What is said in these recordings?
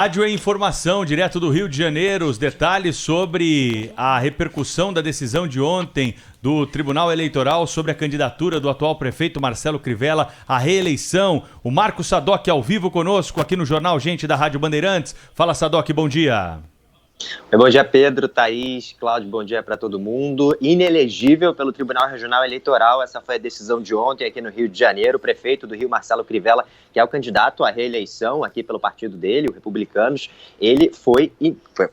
Rádio é informação direto do Rio de Janeiro, os detalhes sobre a repercussão da decisão de ontem do Tribunal Eleitoral sobre a candidatura do atual prefeito Marcelo Crivella à reeleição. O Marco Sadoc ao vivo conosco aqui no Jornal Gente da Rádio Bandeirantes. Fala, Sadoc, bom dia. Bom dia, Pedro, Thaís, Cláudio, bom dia para todo mundo. Inelegível pelo Tribunal Regional Eleitoral, essa foi a decisão de ontem aqui no Rio de Janeiro. O prefeito do Rio, Marcelo Crivella, que é o candidato à reeleição aqui pelo partido dele, o Republicanos, ele foi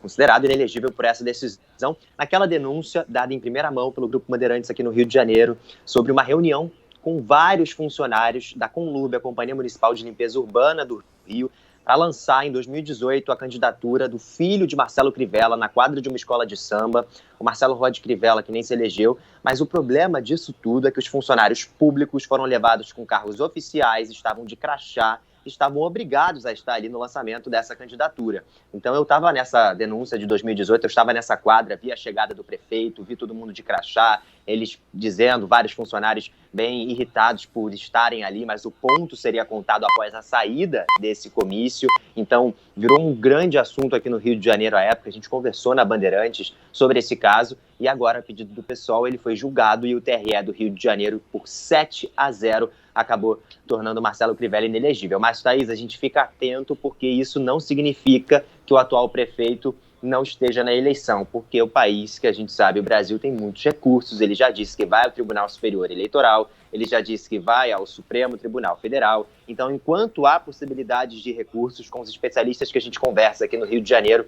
considerado inelegível por essa decisão naquela denúncia dada em primeira mão pelo Grupo Bandeirantes aqui no Rio de Janeiro sobre uma reunião com vários funcionários da Conlurb, a Companhia Municipal de Limpeza Urbana do Rio, para lançar em 2018 a candidatura do filho de Marcelo Crivella na quadra de uma escola de samba, o Marcelo Rod Crivella, que nem se elegeu. Mas o problema disso tudo é que os funcionários públicos foram levados com carros oficiais, estavam de crachá, estavam obrigados a estar ali no lançamento dessa candidatura. Então eu estava nessa denúncia de 2018, eu estava nessa quadra, vi a chegada do prefeito, vi todo mundo de crachá, eles dizendo, vários funcionários bem irritados por estarem ali, mas o ponto seria contado após a saída desse comício. Então virou um grande assunto aqui no Rio de Janeiro à época, a gente conversou na Bandeirantes sobre esse caso e agora, a pedido do pessoal, ele foi julgado e o TRE do Rio de Janeiro, por 7-0, acabou tornando Marcelo Crivella inelegível. Mas, Thaís, a gente fica atento porque isso não significa que o atual prefeito não esteja na eleição, porque o país, que a gente sabe, o Brasil tem muitos recursos. Ele já disse que vai ao Tribunal Superior Eleitoral, ele já disse que vai ao Supremo Tribunal Federal. Então, enquanto há possibilidades de recursos, com os especialistas que a gente conversa aqui no Rio de Janeiro,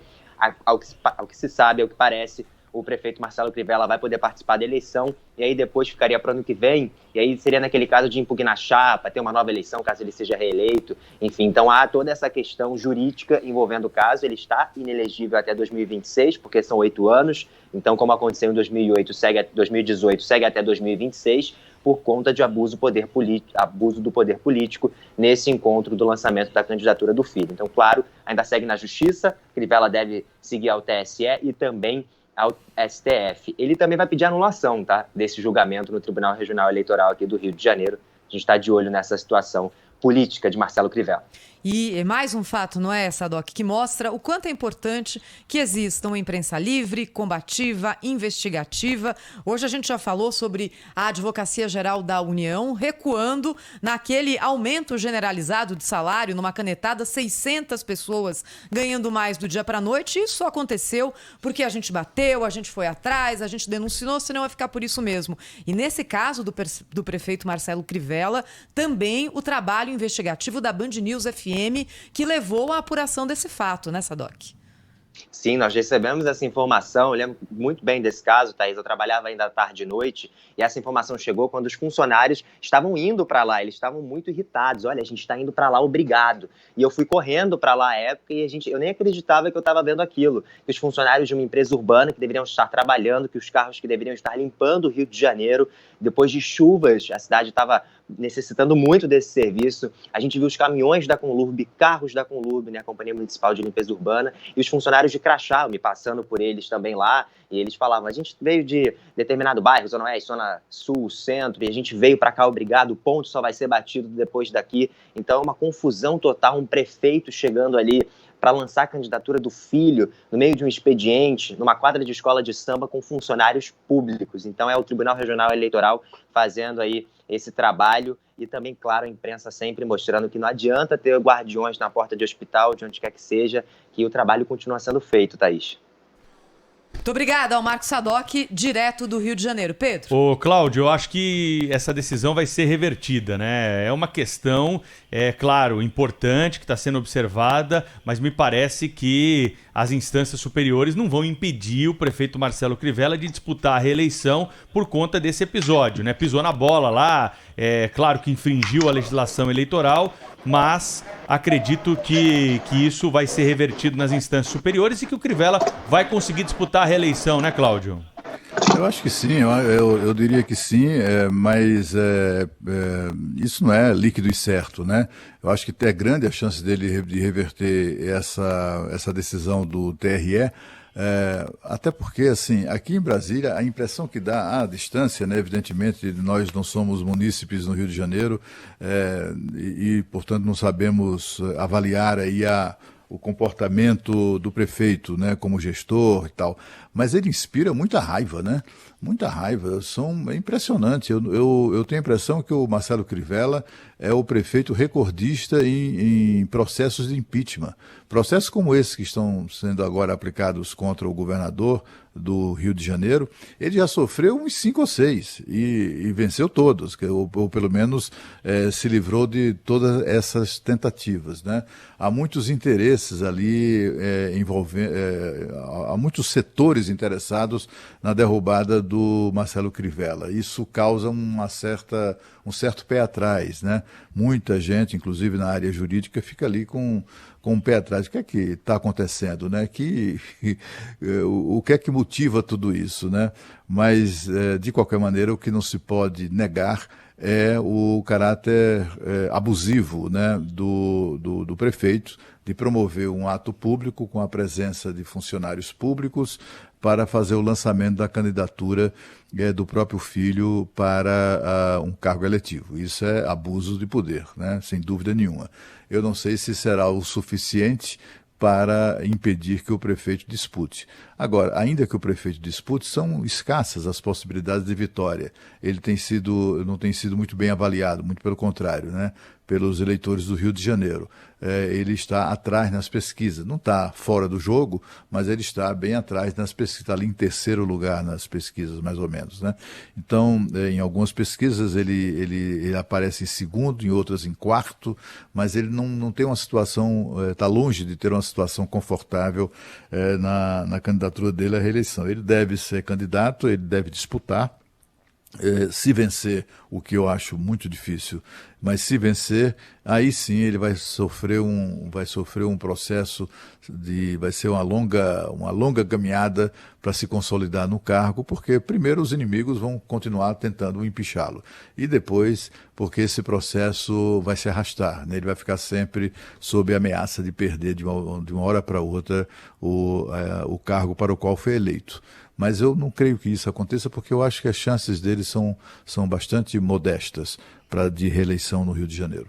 ao que se sabe, ao que parece, o prefeito Marcelo Crivella vai poder participar da eleição e aí depois ficaria para o ano que vem, e aí seria naquele caso de impugnar a chapa, ter uma nova eleição caso ele seja reeleito, enfim. Então há toda essa questão jurídica envolvendo o caso. Ele está inelegível até 2026, porque são 8 anos, então como aconteceu em 2018, segue até 2026, por conta de abuso do poder político nesse encontro do lançamento da candidatura do filho. Então, claro, ainda segue na Justiça, Crivella deve seguir ao TSE e também ao STF. Ele também vai pedir anulação, tá, desse julgamento no Tribunal Regional Eleitoral aqui do Rio de Janeiro. A gente está de olho nessa situação política de Marcelo Crivella. E mais um fato, não é, Sadoc, que mostra o quanto é importante que exista uma imprensa livre, combativa, investigativa. Hoje a gente já falou sobre a Advocacia Geral da União recuando naquele aumento generalizado de salário, numa canetada, 600 pessoas ganhando mais do dia para a noite. Isso só aconteceu porque a gente bateu, a gente foi atrás, a gente denunciou, senão vai ficar por isso mesmo. E nesse caso do prefeito Marcelo Crivella, também o trabalho investigativo da Band News FM, que levou à apuração desse fato, né, Sadoc? Sim, nós recebemos essa informação. Eu lembro muito bem desse caso, Thaís. Eu trabalhava ainda à tarde e noite e essa informação chegou quando os funcionários estavam indo para lá. Eles estavam muito irritados. Olha, a gente está indo para lá, obrigado. E eu fui correndo para lá à época e eu nem acreditava que eu estava vendo aquilo. Que os funcionários de uma empresa urbana que deveriam estar trabalhando, que os carros que deveriam estar limpando o Rio de Janeiro, depois de chuvas, a cidade estava necessitando muito desse serviço. A gente viu os caminhões da Conlurb, carros da Conlurb, né, a Companhia Municipal de Limpeza Urbana, e os funcionários de crachá, me passando por eles também lá, e eles falavam, a gente veio de determinado bairro, Zona Oeste, Zona Sul, Centro, e a gente veio para cá, obrigado, o ponto só vai ser batido depois daqui. Então é uma confusão total, um prefeito chegando ali para lançar a candidatura do filho no meio de um expediente, numa quadra de escola de samba com funcionários públicos. Então é o Tribunal Regional Eleitoral fazendo aí esse trabalho e também, claro, a imprensa sempre mostrando que não adianta ter guardiões na porta de hospital, de onde quer que seja, que o trabalho continua sendo feito, Thaís. Muito obrigada ao Marco Sadoc, direto do Rio de Janeiro. Pedro? Ô, Cláudio, eu acho que essa decisão vai ser revertida, né? É uma questão, claro, importante, que está sendo observada, mas me parece que as instâncias superiores não vão impedir o prefeito Marcelo Crivella de disputar a reeleição por conta desse episódio, né? Pisou na bola lá, claro que infringiu a legislação eleitoral, mas acredito que isso vai ser revertido nas instâncias superiores e que o Crivella vai conseguir disputar a reeleição, né, Cláudio? Eu acho que sim, eu diria que sim, mas isso não é líquido e certo, né? Eu acho que é grande a chance dele de reverter essa decisão do TRE, até porque, assim, aqui em Brasília, a impressão que dá à distância, né, evidentemente, nós não somos munícipes no Rio de Janeiro portanto, não sabemos avaliar aí o comportamento do prefeito, né, como gestor e tal, mas ele inspira muita raiva, né? Muita raiva. É impressionante. Eu tenho a impressão que o Marcelo Crivella é o prefeito recordista em processos de impeachment. Processos como esses que estão sendo agora aplicados contra o governador do Rio de Janeiro, ele já sofreu uns 5 ou 6 e venceu todos, ou pelo menos se livrou de todas essas tentativas, né? Há muitos interesses ali envolvendo, há muitos setores interessados na derrubada do Marcelo Crivella. Isso causa um certo pé atrás, né? Muita gente, inclusive na área jurídica, fica ali com o pé atrás. O que é que está acontecendo, né? O que é que motiva tudo isso, né? Mas, de qualquer maneira, o que não se pode negar é o caráter abusivo, né, do prefeito de promover um ato público com a presença de funcionários públicos para fazer o lançamento da candidatura do próprio filho para um cargo eletivo. Isso é abuso de poder, né, sem dúvida nenhuma. Eu não sei se será o suficiente para impedir que o prefeito dispute. Agora, ainda que o prefeito dispute, são escassas as possibilidades de vitória. Ele não tem sido muito bem avaliado, muito pelo contrário, né, pelos eleitores do Rio de Janeiro. Ele está atrás nas pesquisas, não está fora do jogo, mas ele está bem atrás nas pesquisas, está ali em terceiro lugar nas pesquisas, mais ou menos, né? Então, em algumas pesquisas ele aparece em segundo, em outras em quarto, mas ele não tem uma situação, está longe de ter uma situação confortável na candidatura dele à reeleição. Ele deve ser candidato, ele deve disputar. Se vencer, o que eu acho muito difícil, mas se vencer, aí sim ele vai sofrer um processo vai ser uma longa caminhada para se consolidar no cargo, porque primeiro os inimigos vão continuar tentando empichá-lo, e depois porque esse processo vai se arrastar, né? Ele vai ficar sempre sob a ameaça de perder de uma hora para outra o cargo para o qual foi eleito. Mas eu não creio que isso aconteça, porque eu acho que as chances dele são bastante modestas de reeleição no Rio de Janeiro.